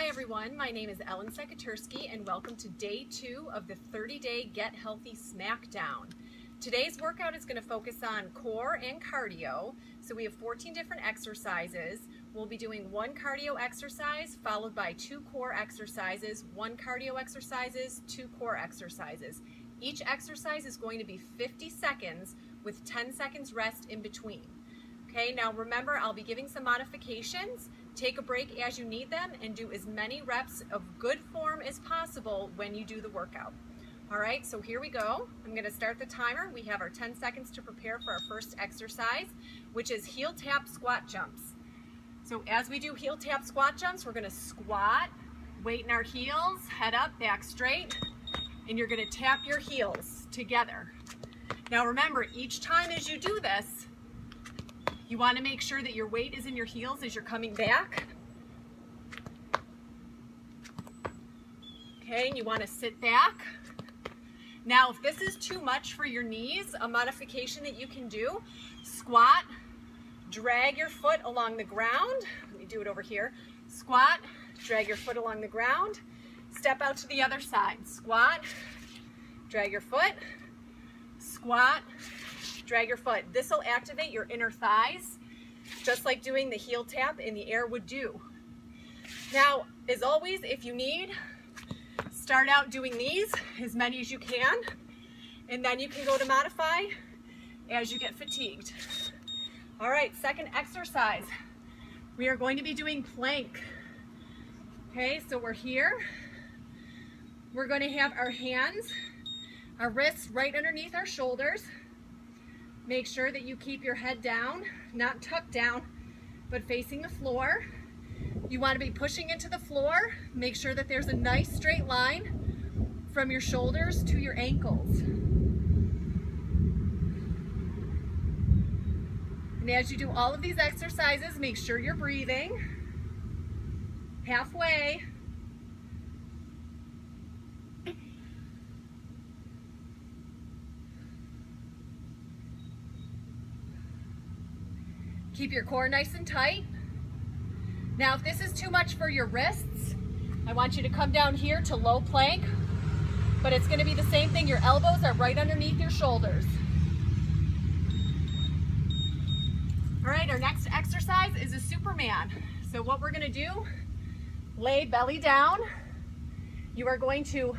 Hi everyone, my name is Ellen Sekatersky and welcome to day 2 of the 30-day Get Healthy Smackdown. Today's workout is going to focus on core and cardio. So we have 14 different exercises. We'll be doing 1 cardio exercise followed by 2 core exercises, 1 cardio exercises, 2 core exercises. Each exercise is going to be 50 seconds with 10 seconds rest in between. Okay, now remember, I'll be giving some modifications. Take a break as you need them and do as many reps of good form as possible when you do the workout. All right, so here we go. I'm gonna start the timer. We have our 10 seconds to prepare for our first exercise, which is heel tap squat jumps. So as we do heel tap squat jumps, we're gonna squat, weight in our heels, head up, back straight, and you're gonna tap your heels together. Now remember, each time as you do this, you want to make sure that your weight is in your heels as you're coming back. Okay, and you want to sit back. Now, if this is too much for your knees, a modification that you can do, squat, drag your foot along the ground. Let me do it over here. Squat, drag your foot along the ground, step out to the other side. Squat, drag your foot, squat, drag your foot. This will activate your inner thighs, just like doing the heel tap in the air would do. Now, as always, if you need, start out doing these, as many as you can, and then you can go to modify as you get fatigued. All right, second exercise. We are going to be doing plank. Okay, so we're here. We're going to have our hands, our wrists right underneath our shoulders. Make sure that you keep your head down, not tucked down, but facing the floor. You want to be pushing into the floor. Make sure that there's a nice straight line from your shoulders to your ankles. And as you do all of these exercises, make sure you're breathing. Halfway. Keep your core nice and tight. Now, if this is too much for your wrists, I want you to come down here to low plank, but it's going to be the same thing. Your elbows are right underneath your shoulders. All right, our next exercise is a Superman. So what we're going to do, lay belly down. You are going to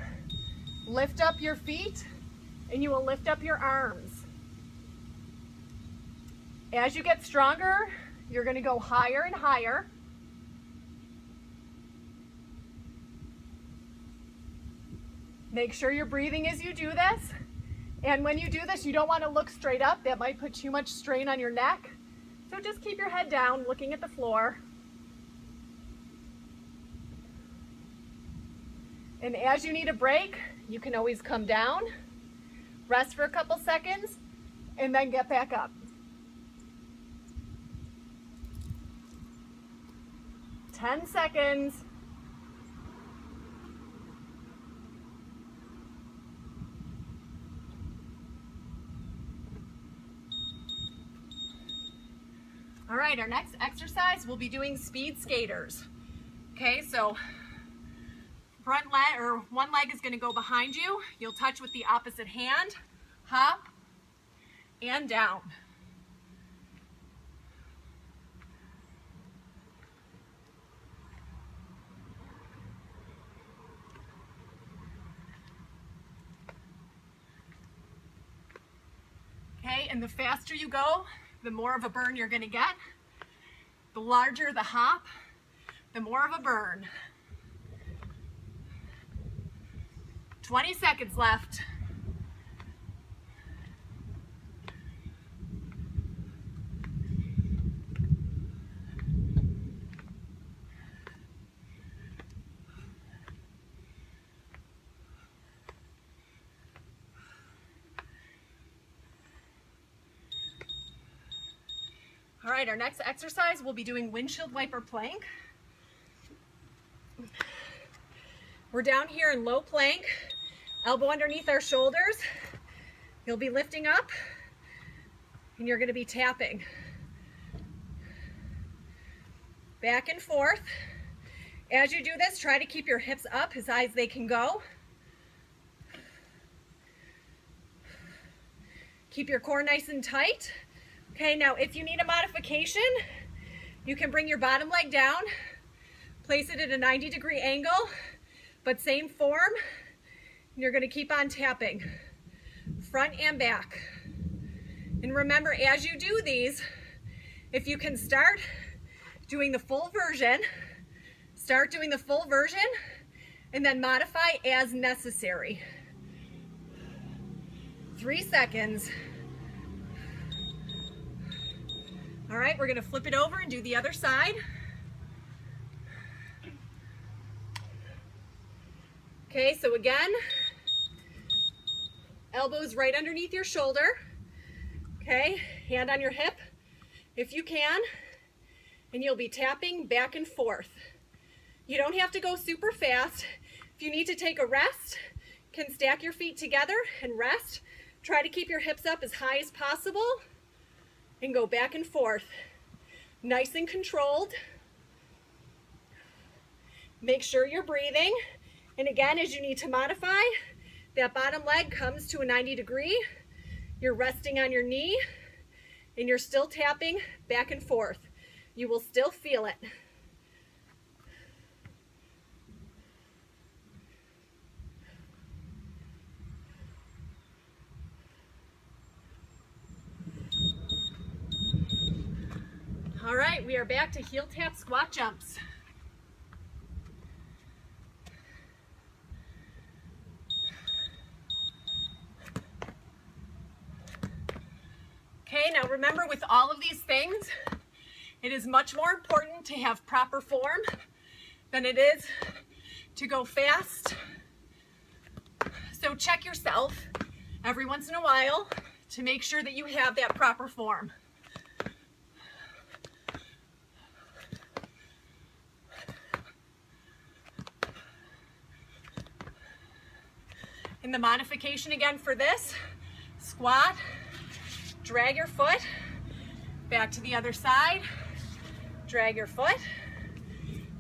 lift up your feet and you will lift up your arms. As you get stronger, you're going to go higher and higher. Make sure you're breathing as you do this. And when you do this, you don't want to look straight up. That might put too much strain on your neck. So just keep your head down, looking at the floor. And as you need a break, you can always come down, rest for a couple seconds, and then get back up. 10 seconds. All right, our next exercise, we'll be doing speed skaters. Okay, so front leg or one leg is going to go behind you. You'll touch with the opposite hand, hop, and down. Okay, and the faster you go, the more of a burn you're going to get. The larger the hop, the more of a burn. 20 seconds left. All right, our next exercise, we'll be doing windshield wiper plank. We're down here in low plank, elbow underneath our shoulders. You'll be lifting up and you're going to be tapping back and forth As you do this, try to keep your hips up as high as they can go. Keep your core nice and tight. Okay, now if you need a modification, you can bring your bottom leg down, place it at a 90-degree angle, but same form. You're going to keep on tapping, front and back. And remember, as you do these, if you can start doing the full version, and then modify as necessary. 3 seconds. All right, we're going to flip it over and do the other side. Okay, so again, elbows right underneath your shoulder. Okay, hand on your hip if you can, and you'll be tapping back and forth. You don't have to go super fast. If you need to take a rest, you can stack your feet together and rest. Try to keep your hips up as high as possible and go back and forth. Nice and controlled. Make sure you're breathing. And again, as you need to modify, that bottom leg comes to a 90-degree. You're resting on your knee and you're still tapping back and forth. You will still feel it. All right, we are back to heel tap squat jumps. Okay, now remember, with all of these things, it is much more important to have proper form than it is to go fast. So check yourself every once in a while to make sure that you have that proper form. And the modification again for this, squat, drag your foot, back to the other side, drag your foot,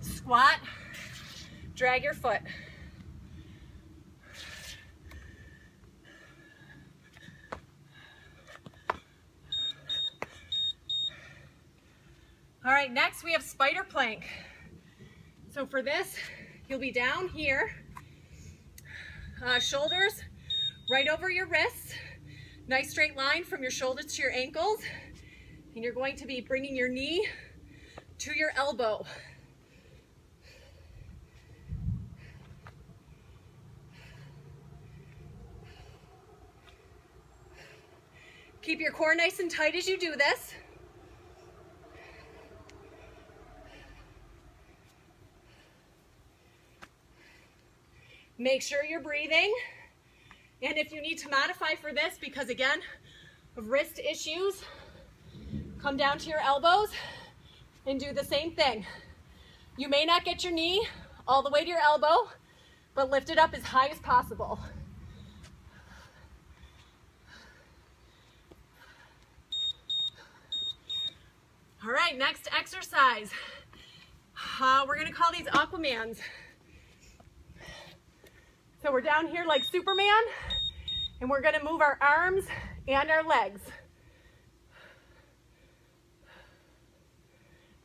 squat, drag your foot. All right, next we have spider plank. So for this, you'll be down here, shoulders right over your wrists, nice straight line from your shoulders to your ankles, and you're going to be bringing your knee to your elbow. Keep your core nice and tight as you do this. Make sure you're breathing. And if you need to modify for this, because again, of wrist issues, come down to your elbows and do the same thing. You may not get your knee all the way to your elbow, but lift it up as high as possible. All right, next exercise. We're gonna call these Aquamans. So we're down here like Superman, and we're gonna move our arms and our legs.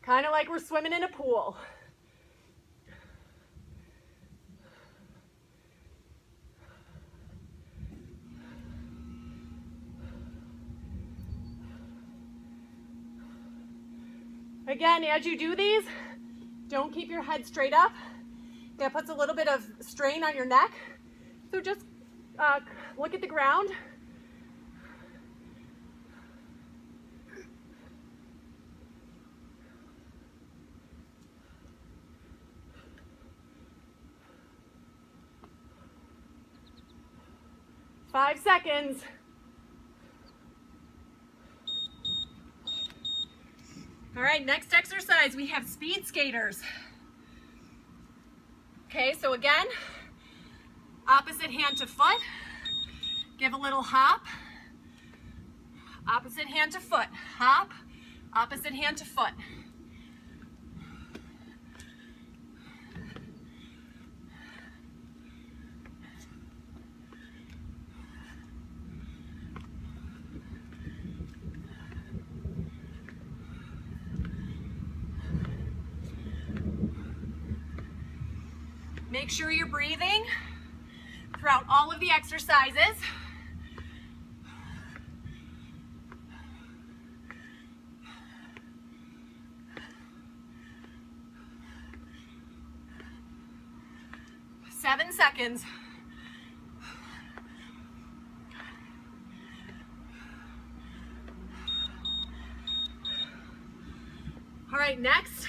Kind of like we're swimming in a pool. Again, as you do these, don't keep your head straight up. That puts a little bit of strain on your neck. So just look at the ground. Five seconds. All right, next exercise, we have speed skaters. Okay, so again, opposite hand to foot, give a little hop, opposite hand to foot, hop, opposite hand to foot. Make sure you're breathing throughout all of the exercises. Seven seconds. All right, next,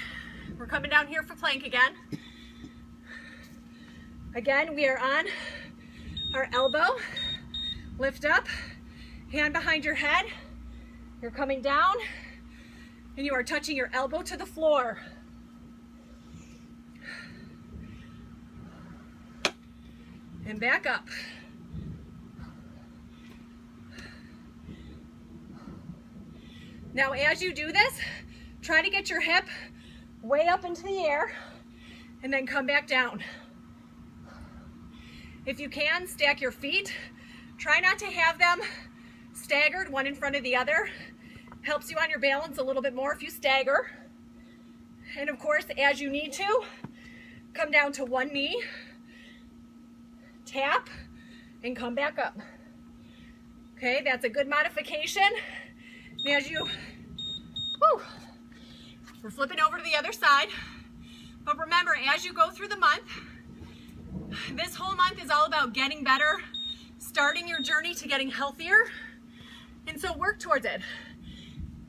we're coming down here for plank again. Again, we are on our elbow. Lift up, hand behind your head. You're coming down, and you are touching your elbow to the floor. And back up. Now, as you do this, try to get your hip way up into the air and then come back down. If you can, stack your feet. Try not to have them staggered, one in front of the other. Helps you on your balance a little bit more if you stagger. And of course, as you need to, come down to one knee, tap, and come back up. Okay, that's a good modification. And as you, we're flipping over to the other side. But remember, as you go through the month, this whole month is all about getting better, starting your journey to getting healthier, and so work towards it.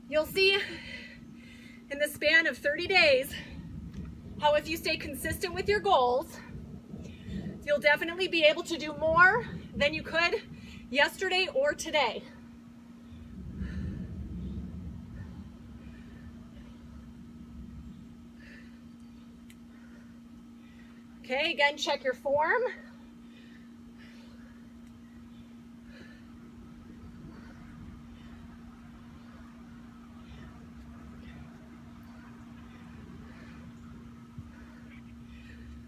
You'll see in the span of 30 days how if you stay consistent with your goals, you'll definitely be able to do more than you could yesterday or today. Okay, again, check your form.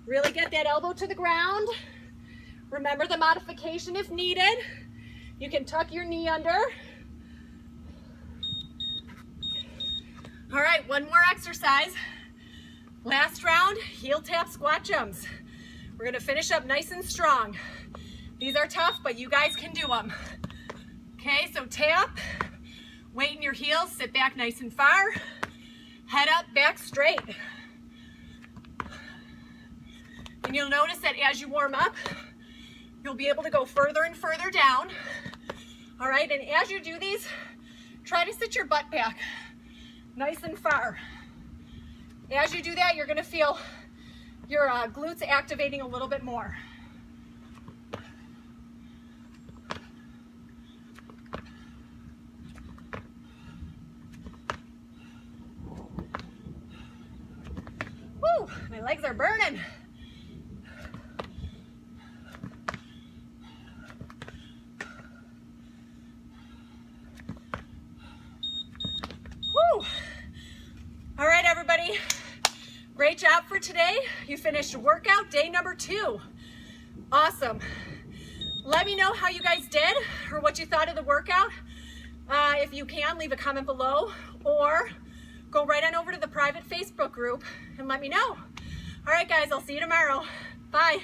Really get that elbow to the ground. Remember the modification if needed. You can tuck your knee under. All right, one more exercise. Last round, heel tap squat jumps. We're gonna finish up nice and strong. These are tough, but you guys can do them. Okay, so tap, weight in your heels, sit back nice and far, head up, back straight. And you'll notice that as you warm up, you'll be able to go further and further down. All right, and as you do these, try to sit your butt back nice and far. As you do that, you're gonna feel your glutes activating a little bit more. Woo, my legs are burning. Woo. All right, everybody. Great job for today. You finished workout day number 2. Awesome. Let me know how you guys did or what you thought of the workout. If you can, leave a comment below or go right on over to the private Facebook group and let me know. All right, guys, I'll see you tomorrow. Bye.